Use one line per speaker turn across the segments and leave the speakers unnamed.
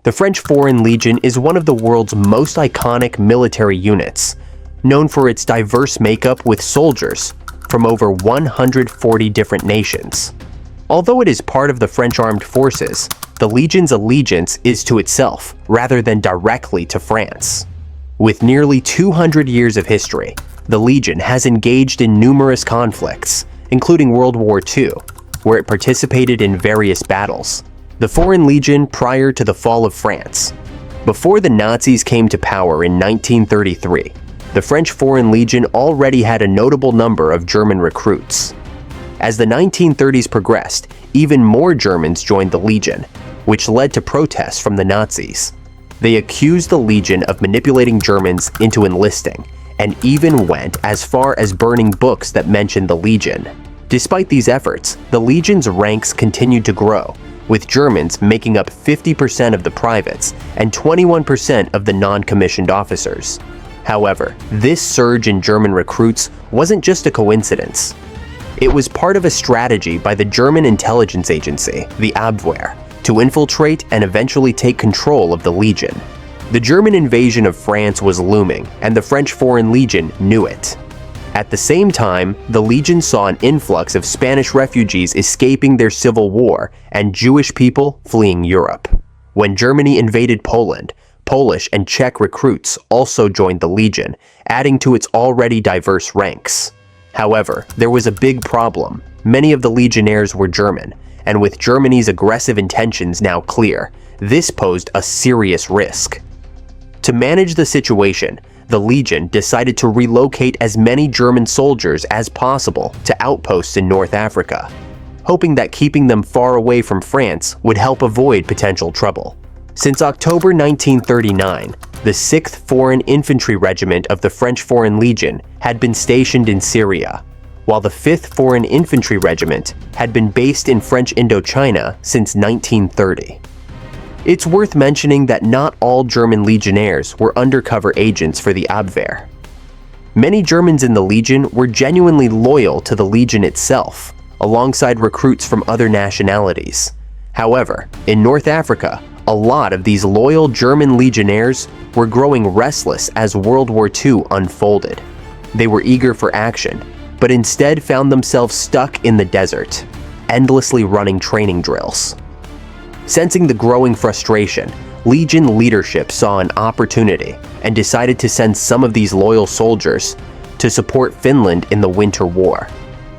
The French Foreign Legion is one of the world's most iconic military units, known for its diverse makeup with soldiers from over 140 different nations. Although it is part of the French Armed Forces, the Legion's allegiance is to itself rather than directly to France. With nearly 200 years of history, the Legion has engaged in numerous conflicts, including World War II, where it participated in various battles. The Foreign Legion prior to the fall of France. Before the Nazis came to power in 1933, the French Foreign Legion already had a notable number of German recruits. As the 1930s progressed, even more Germans joined the Legion, which led to protests from the Nazis. They accused the Legion of manipulating Germans into enlisting, and even went as far as burning books that mentioned the Legion. Despite these efforts, the Legion's ranks continued to grow, with Germans making up 50% of the privates and 21% of the non-commissioned officers. However, this surge in German recruits wasn't just a coincidence. It was part of a strategy by the German intelligence agency, the Abwehr, to infiltrate and eventually take control of the Legion. The German invasion of France was looming, and the French Foreign Legion knew it. At the same time, the Legion saw an influx of Spanish refugees escaping their civil war and Jewish people fleeing Europe. When Germany invaded Poland, Polish and Czech recruits also joined the Legion, adding to its already diverse ranks. However, there was a big problem. Many of the legionnaires were German, and with Germany's aggressive intentions now clear, this posed a serious risk. To manage the situation, the Legion decided to relocate as many German soldiers as possible to outposts in North Africa, hoping that keeping them far away from France would help avoid potential trouble. Since October 1939, the 6th Foreign Infantry Regiment of the French Foreign Legion had been stationed in Syria, while the 5th Foreign Infantry Regiment had been based in French Indochina since 1930. It's worth mentioning that not all German legionnaires were undercover agents for the Abwehr. Many Germans in the Legion were genuinely loyal to the Legion itself, alongside recruits from other nationalities. However, in North Africa, a lot of these loyal German legionnaires were growing restless as World War II unfolded. They were eager for action, but instead found themselves stuck in the desert, endlessly running training drills. Sensing the growing frustration, Legion leadership saw an opportunity and decided to send some of these loyal soldiers to support Finland in the Winter War.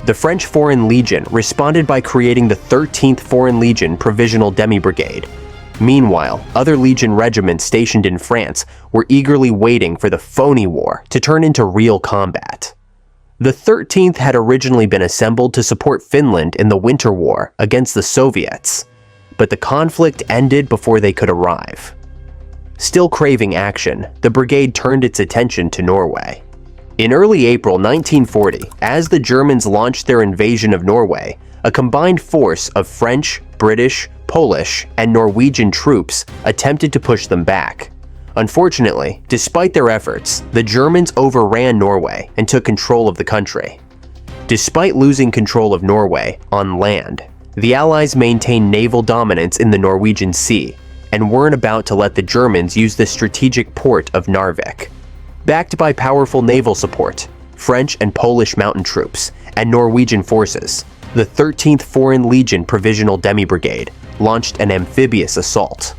The French Foreign Legion responded by creating the 13th Foreign Legion Provisional Demi-Brigade. Meanwhile, other Legion regiments stationed in France were eagerly waiting for the phony war to turn into real combat. The 13th had originally been assembled to support Finland in the Winter War against the Soviets, but the conflict ended before they could arrive. Still craving action, the brigade turned its attention to Norway. In early April 1940, as the Germans launched their invasion of Norway, a combined force of French, British, Polish, and Norwegian troops attempted to push them back. Unfortunately, despite their efforts, the Germans overran Norway and took control of the country. Despite losing control of Norway on land, the Allies maintained naval dominance in the Norwegian Sea and weren't about to let the Germans use the strategic port of Narvik. Backed by powerful naval support, French and Polish mountain troops, and Norwegian forces, the 13th Foreign Legion Provisional Demi-Brigade launched an amphibious assault.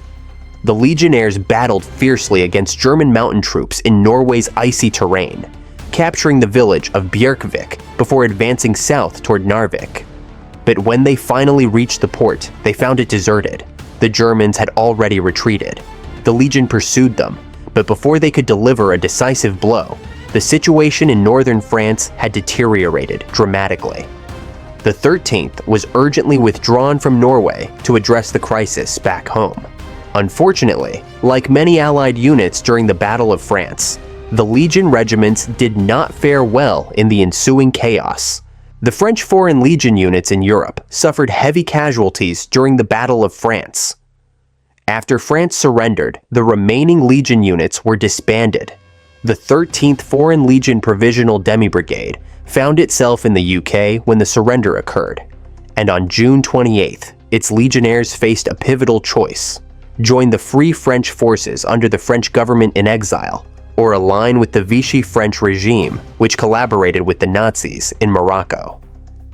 The Legionnaires battled fiercely against German mountain troops in Norway's icy terrain, capturing the village of Bjerkvik before advancing south toward Narvik. But when they finally reached the port, they found it deserted. The Germans had already retreated. The Legion pursued them, but before they could deliver a decisive blow, the situation in northern France had deteriorated dramatically. The 13th was urgently withdrawn from Norway to address the crisis back home. Unfortunately, like many Allied units during the Battle of France, the Legion regiments did not fare well in the ensuing chaos. The French Foreign Legion units in Europe suffered heavy casualties during the Battle of France. After France surrendered, the remaining Legion units were disbanded. The 13th Foreign Legion Provisional Demi-Brigade found itself in the UK when the surrender occurred, and on June 28th, its legionnaires faced a pivotal choice: join the Free French forces under the French government in exile, or align with the Vichy French regime, which collaborated with the Nazis in Morocco.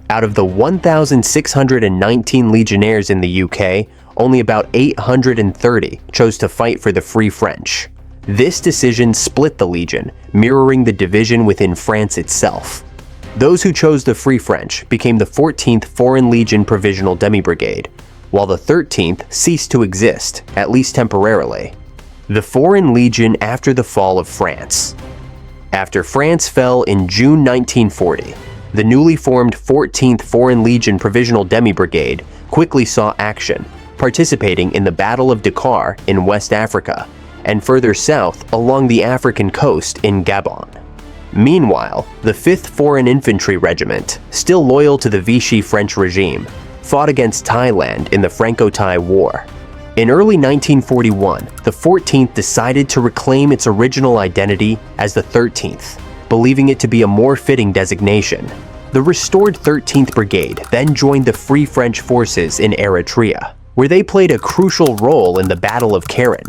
Out of the 1,619 legionnaires in the UK, only about 830 chose to fight for the Free French. This decision split the Legion, mirroring the division within France itself. Those who chose the Free French became the 14th Foreign Legion Provisional Demi-Brigade, while the 13th ceased to exist, at least temporarily. The Foreign Legion after the fall of France. After France fell in June 1940, the newly formed 14th Foreign Legion Provisional Demi-Brigade quickly saw action, participating in the Battle of Dakar in West Africa, and further south along the African coast in Gabon. Meanwhile, the 5th Foreign Infantry Regiment, still loyal to the Vichy French regime, fought against Thailand in the Franco-Thai War. In early 1941, the 14th decided to reclaim its original identity as the 13th, believing it to be a more fitting designation. The restored 13th Brigade then joined the Free French forces in Eritrea, where they played a crucial role in the Battle of Keren.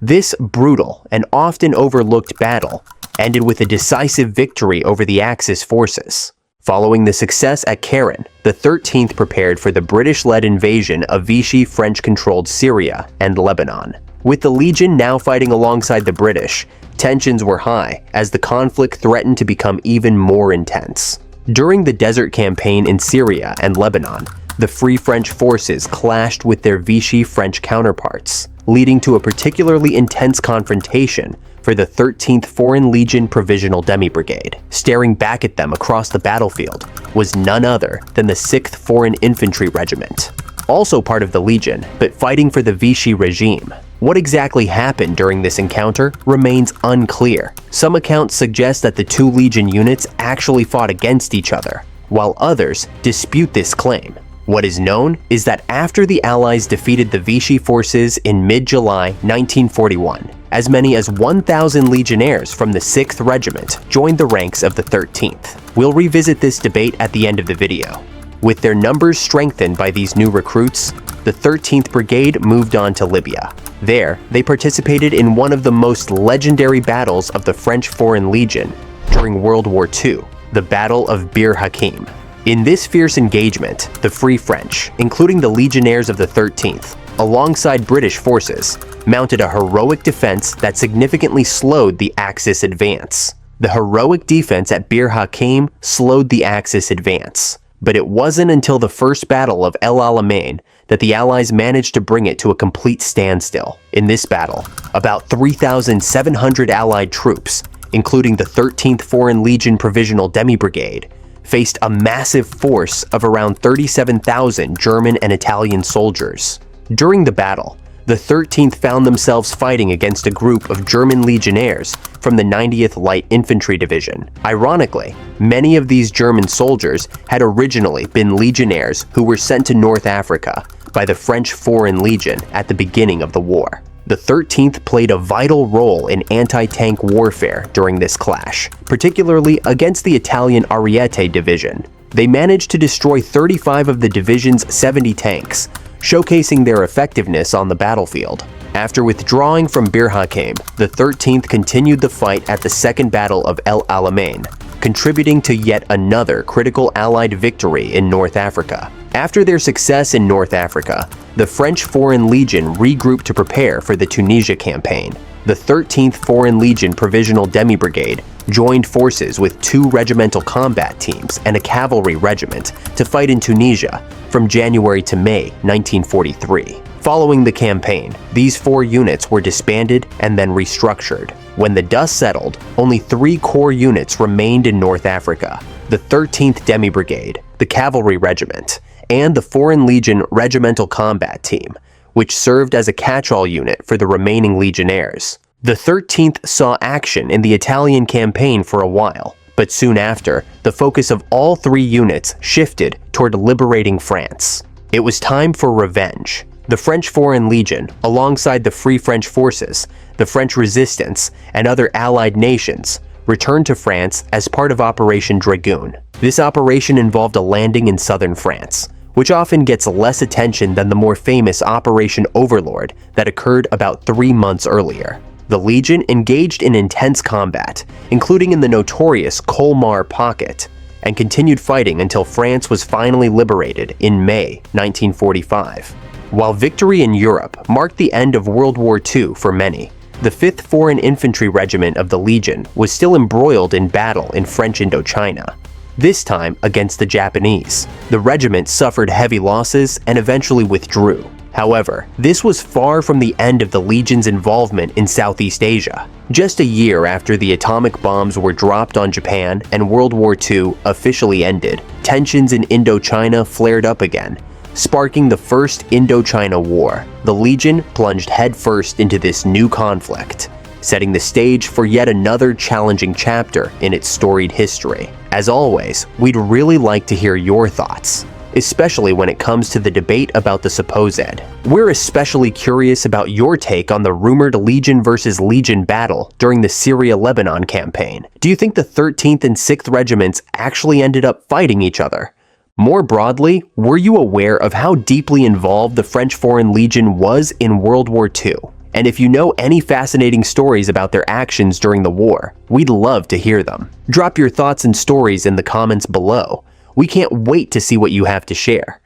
This brutal and often overlooked battle ended with a decisive victory over the Axis forces. Following the success at Keren, the 13th prepared for the British-led invasion of Vichy French-controlled Syria and Lebanon. With the Legion now fighting alongside the British, tensions were high as the conflict threatened to become even more intense. During the Desert Campaign in Syria and Lebanon, the Free French forces clashed with their Vichy French counterparts, leading to a particularly intense confrontation for the 13th Foreign Legion Provisional Demi-Brigade. Staring back at them across the battlefield was none other than the 6th Foreign Infantry Regiment, also part of the Legion, but fighting for the Vichy regime. What exactly happened during this encounter remains unclear. Some accounts suggest that the two Legion units actually fought against each other, while others dispute this claim. What is known is that after the Allies defeated the Vichy forces in mid-July 1941, as many as 1,000 legionnaires from the 6th Regiment joined the ranks of the 13th. We'll revisit this debate at the end of the video. With their numbers strengthened by these new recruits, the 13th Brigade moved on to Libya. There, they participated in one of the most legendary battles of the French Foreign Legion during World War II, the Battle of Bir Hakeim. In this fierce engagement, the Free French, including the legionnaires of the 13th, alongside British forces, mounted a heroic defense that significantly slowed the Axis advance. The heroic defense at Bir Hakeim slowed the Axis advance, but it wasn't until the First Battle of El Alamein that the Allies managed to bring it to a complete standstill. In this battle, about 3,700 Allied troops, including the 13th Foreign Legion Provisional Demi-Brigade, faced a massive force of around 37,000 German and Italian soldiers. During the battle, the 13th found themselves fighting against a group of German legionnaires from the 90th Light Infantry Division. Ironically, many of these German soldiers had originally been legionnaires who were sent to North Africa by the French Foreign Legion at the beginning of the war. The 13th played a vital role in anti-tank warfare during this clash, particularly against the Italian Ariete Division. They managed to destroy 35 of the division's 70 tanks, showcasing their effectiveness on the battlefield. After withdrawing from Bir Hakeim, the 13th continued the fight at the Second Battle of El Alamein, contributing to yet another critical Allied victory in North Africa. After their success in North Africa, the French Foreign Legion regrouped to prepare for the Tunisia campaign. The 13th Foreign Legion Provisional Demi-Brigade joined forces with 2 regimental combat teams and a cavalry regiment to fight in Tunisia from January to May 1943. Following the campaign, these 4 units were disbanded and then restructured. When the dust settled, only 3 core units remained in North Africa: the 13th Demi-Brigade, the Cavalry Regiment, and the Foreign Legion Regimental Combat Team, which served as a catch-all unit for the remaining legionnaires. The 13th saw action in the Italian campaign for a while, but soon after, the focus of all 3 units shifted toward liberating France. It was time for revenge. The French Foreign Legion, alongside the Free French forces, the French Resistance, and other Allied nations, returned to France as part of Operation Dragoon. This operation involved a landing in southern France, which often gets less attention than the more famous Operation Overlord that occurred about 3 months earlier. The Legion engaged in intense combat, including in the notorious Colmar Pocket, and continued fighting until France was finally liberated in May 1945. While victory in Europe marked the end of World War II for many, the 5th Foreign Infantry Regiment of the Legion was still embroiled in battle in French Indochina, this time against the Japanese. The regiment suffered heavy losses and eventually withdrew. However, this was far from the end of the Legion's involvement in Southeast Asia. Just a year after the atomic bombs were dropped on Japan and World War II officially ended, tensions in Indochina flared up again, sparking the First Indochina War. The Legion plunged headfirst into this new conflict, setting the stage for yet another challenging chapter in its storied history. As always, we'd really like to hear your thoughts, especially when it comes to the debate about the supposed. We're especially curious about your take on the rumored Legion versus Legion battle during the Syria-Lebanon campaign. Do you think the 13th and 6th regiments actually ended up fighting each other? More broadly, were you aware of how deeply involved the French Foreign Legion was in World War II? And if you know any fascinating stories about their actions during the war, we'd love to hear them. Drop your thoughts and stories in the comments below. We can't wait to see what you have to share.